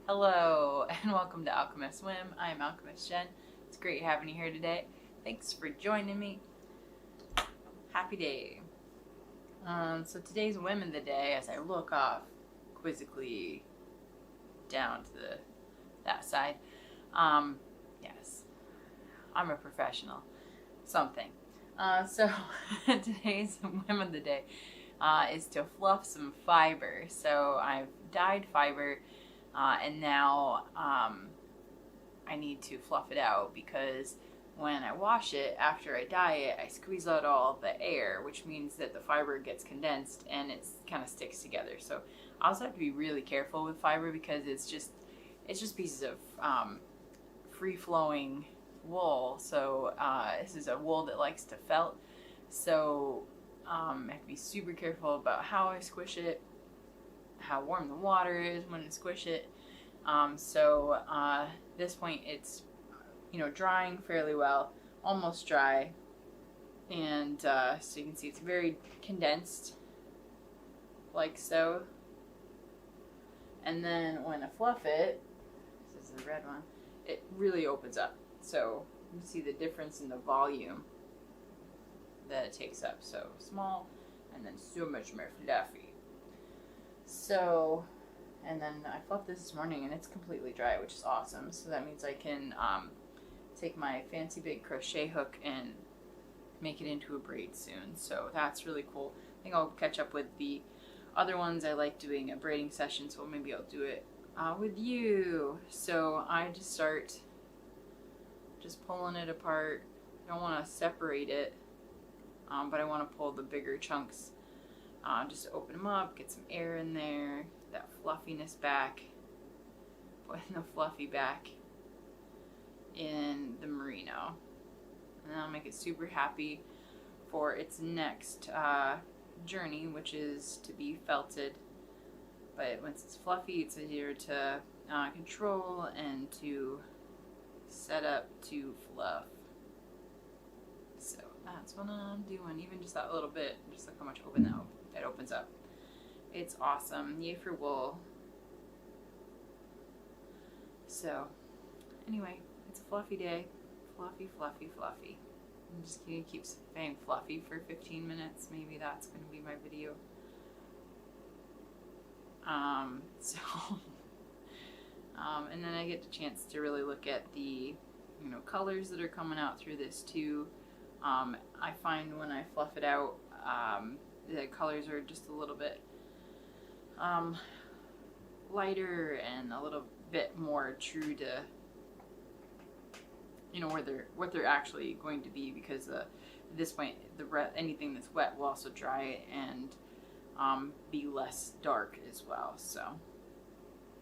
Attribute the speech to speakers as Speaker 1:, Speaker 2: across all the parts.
Speaker 1: Hello and welcome to Alchemist Whim. I am Alchemist Jen. It's great having you here today. Thanks for joining me. Happy day. So today's whim of the day, as I look off quizzically down to that side. Yes, I'm a professional. Something. So today's whim of the day is to fluff some fiber. So I've dyed fiber, and now I need to fluff it out because when I wash it after I dye it, I squeeze out all the air, which means that the fiber gets condensed and it kind of sticks together. So I also have to be really careful with fiber because it's just pieces of free-flowing wool. So this is a wool that likes to felt. So I have to be super careful about how I squish it, how warm the water is when I squish it. So at this point it's drying fairly well, almost dry, and so you can see it's very condensed, like so. And then when I fluff it, this is the red one, it really opens up. So you can see the difference in the volume that it takes up. So small, and then so much more fluffy. So, and then I fluffed this morning, and it's completely dry, which is awesome. So that means I can take my fancy big crochet hook and make it into a braid soon. So that's really cool. I think I'll catch up with the other ones. I like doing a braiding session, so maybe I'll do it with you. So I just start just pulling it apart. I don't want to separate it, but I want to pull the bigger chunks. Just open them up, get some air in there, that fluffiness back, putting the fluffy back in the merino, and I'll make it super happy for its next journey, which is to be felted. But once it's fluffy, it's easier to control and to set up to fluff. So that's what I'm doing. Even just that little bit, just look how much it opens up. It's awesome. Yay for wool. So anyway, it's a fluffy day. Fluffy, fluffy, fluffy. I'm just gonna keep saying fluffy for 15 minutes. Maybe that's gonna be my video. And then I get the chance to really look at the colors that are coming out through this too. I find when I fluff it out, the colors are just a little bit lighter and a little bit more true to what they're actually going to be, because at this point anything that's wet will also dry and be less dark as well.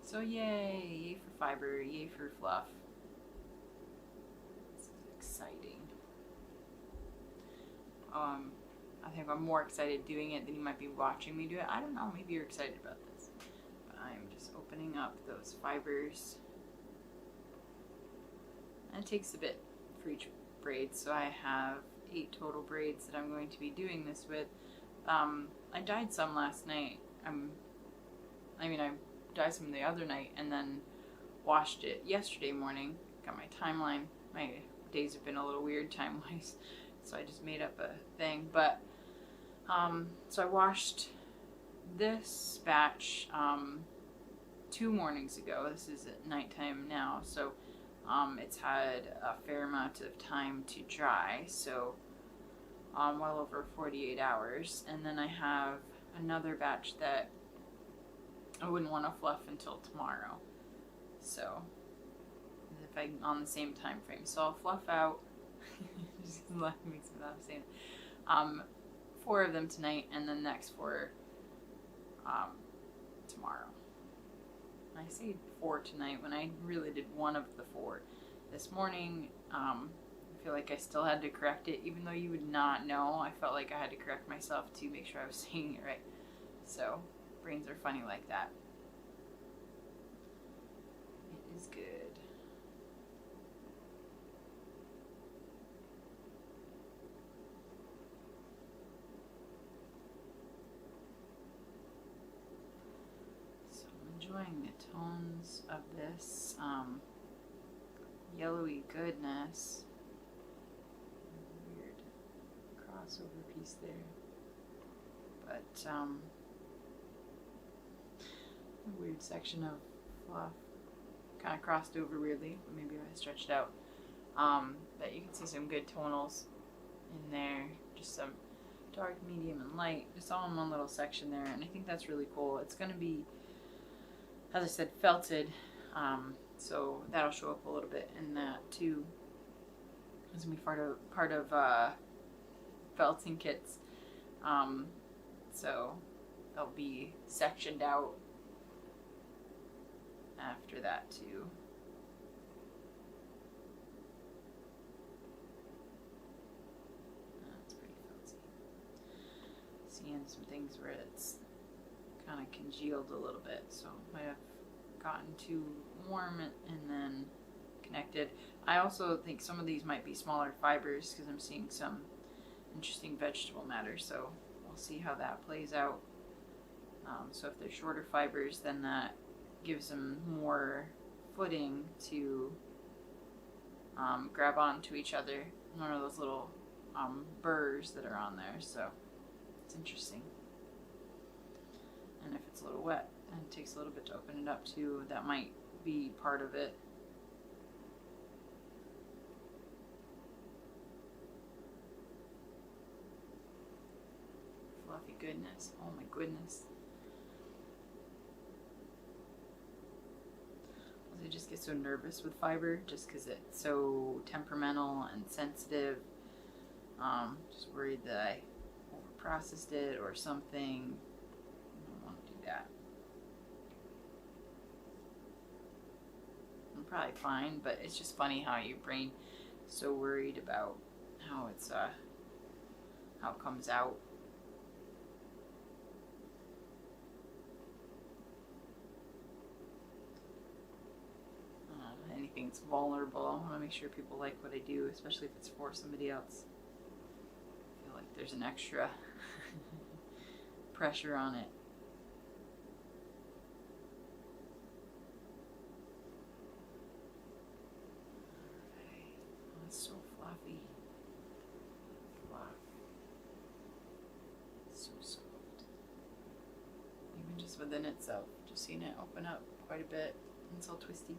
Speaker 1: So yay for fiber, yay for fluff. This is exciting. I think I'm more excited doing it than you might be watching me do it. I don't know, maybe you're excited about this. But I'm just opening up those fibers. And it takes a bit for each braid, so I have 8 total braids that I'm going to be doing this with. I dyed some last night. I dyed some the other night and then washed it yesterday morning. Got my timeline. My days have been a little weird time-wise, so I just made up a thing. But so I washed this batch 2 mornings ago. This is at nighttime now, so it's had a fair amount of time to dry, so well over 48 hours. And then I have another batch that I wouldn't want to fluff until tomorrow, so if I'm on the same time frame. So I'll fluff out just makes me laugh saying it. 4 of them tonight, and then next 4 tomorrow. I say 4 tonight when I really did 1 of the 4 this morning. I feel like I still had to correct it, even though you would not know. I felt like I had to correct myself to make sure I was saying it right. So brains are funny like that. It is good. enjoying the tones of this yellowy goodness. Weird crossover piece there, but a weird section of fluff kind of crossed over weirdly, but maybe I stretched out. But you can see some good tonals in there, just some dark, medium, and light, just all in one little section there, and I think that's really cool. It's going to be, as I said, felted, so that'll show up a little bit in that too. It's going to be part of felting kits, so they'll be sectioned out after that too. That's pretty felty. Seeing some things where it's kind of congealed a little bit, so might have gotten too warm and then connected. I also think some of these might be smaller fibers because I'm seeing some interesting vegetable matter, so we'll see how that plays out. So if they're shorter fibers, then that gives them more footing to grab onto each other. One of those little burrs that are on there, so it's interesting. And if it's a little wet and it takes a little bit to open it up too, that might be part of it. Fluffy goodness. Oh my goodness. I just get so nervous with fiber just because it's so temperamental and sensitive. Just worried that I overprocessed it or something. I don't want to do that. I'm probably fine, but it's just funny how your brain is so worried about how it's how it comes out. Anything's vulnerable. I want to make sure people like what I do, especially if it's for somebody else. I feel like there's an extra pressure on it. Alright. Oh, it's so fluffy. Fluff. So soft. Even just within itself. Just seeing it open up quite a bit. It's all twisty.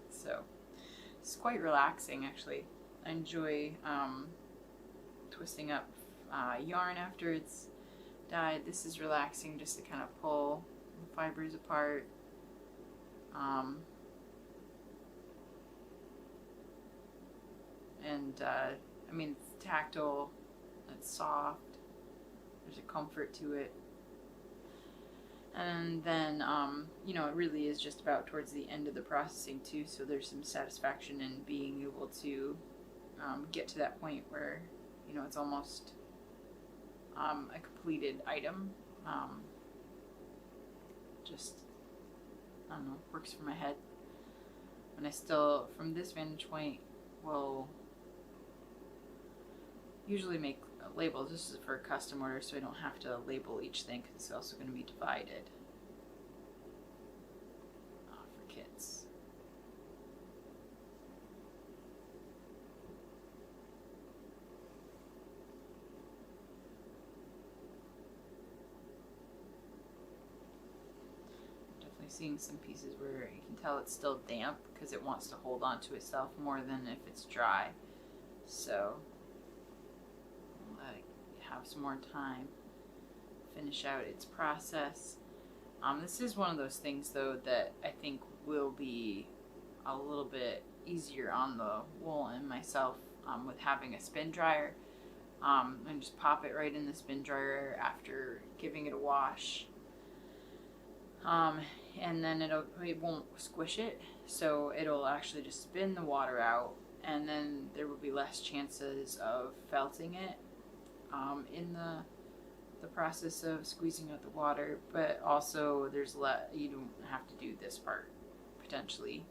Speaker 1: So it's quite relaxing, actually. I enjoy twisting up yarn after it's dyed. This is relaxing just to kind of pull the fibers apart. I mean, it's tactile, it's soft, there's a comfort to it. And then, you know, it really is just about towards the end of the processing too, so there's some satisfaction in being able to get to that point where, you know, it's almost a completed item. Just, I don't know, works for my head. And I still, from this vantage point, will usually make labels. This is for a custom order, so I don't have to label each thing because it's also going to be divided for kits. I'm definitely seeing some pieces where you can tell it's still damp because it wants to hold on to itself more than if it's dry. So have some more time, finish out its process. This is one of those things though that I think will be a little bit easier on the wool and myself with having a spin dryer, and just pop it right in the spin dryer after giving it a wash, and then it won't squish it, so it'll actually just spin the water out, and then there will be less chances of felting it in the process of squeezing out the water, but also there's you don't have to do this part potentially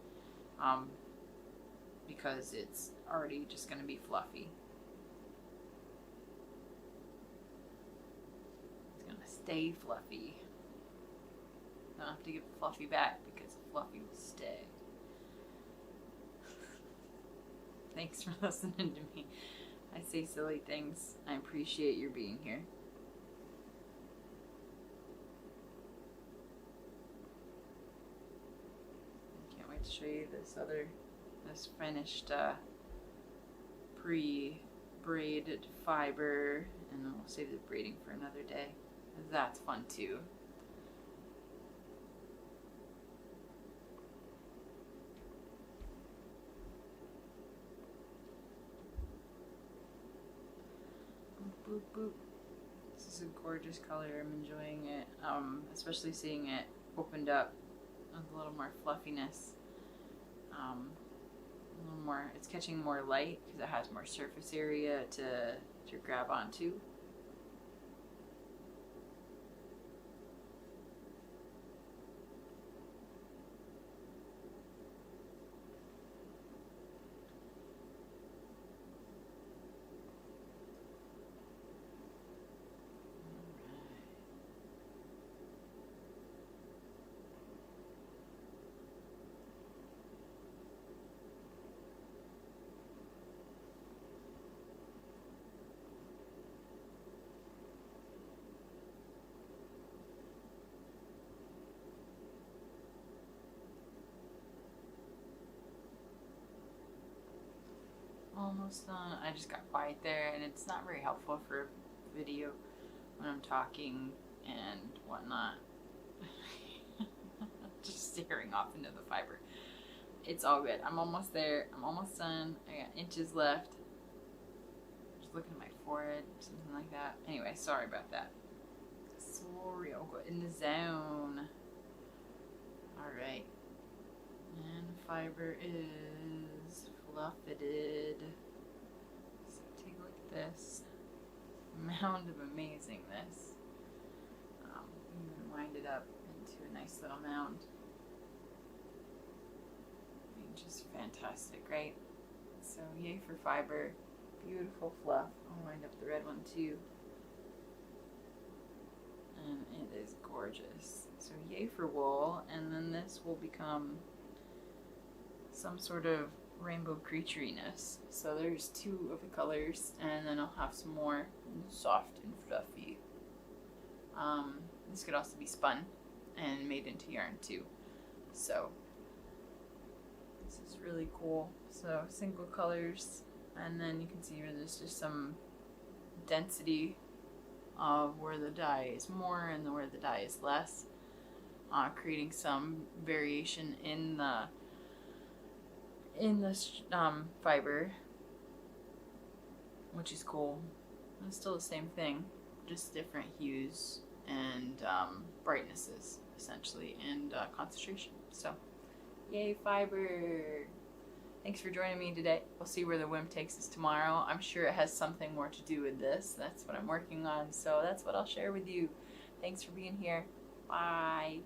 Speaker 1: because it's already just going to be fluffy. stay fluffy. Don't have to give fluffy back because fluffy will stay. Thanks for listening to me. I say silly things. I appreciate your being here. Can't wait to show you this finished pre-braided fiber, and then we'll save the braiding for another day. That's fun too. Boop, boop. This is a gorgeous color. I'm enjoying it, especially seeing it opened up with a little more fluffiness. A little more. It's catching more light because it has more surface area to grab onto. Almost done. I just got quiet there, and it's not very helpful for a video when I'm talking and whatnot. Just staring off into the fiber. It's all good. I'm almost there. I'm almost done. I got inches left. Just looking at my forehead, something like that. Anyway, sorry about that. Sorry, I'll go in the zone. Alright. And the fiber is fluffited. So take a look at this mound of amazingness. Even wind it up into a nice little mound. I mean, just fantastic, right? So yay for fiber. Beautiful fluff. I'll wind up the red one too. And it is gorgeous. So yay for wool. And then this will become some sort of rainbow creatureiness. So there's two of the colors, and then I'll have some more soft and fluffy. This could also be spun and made into yarn too. So this is really cool. So single colors, and then you can see where there's just some density of where the dye is more and where the dye is less, creating some variation in the fiber, which is cool. It's still the same thing, just different hues and brightnesses essentially, and concentration. So yay fiber. Thanks for joining me today. We'll see where the whim takes us tomorrow. I'm sure it has something more to do with this. That's what I'm working on, so that's what I'll share with you. Thanks for being here. Bye.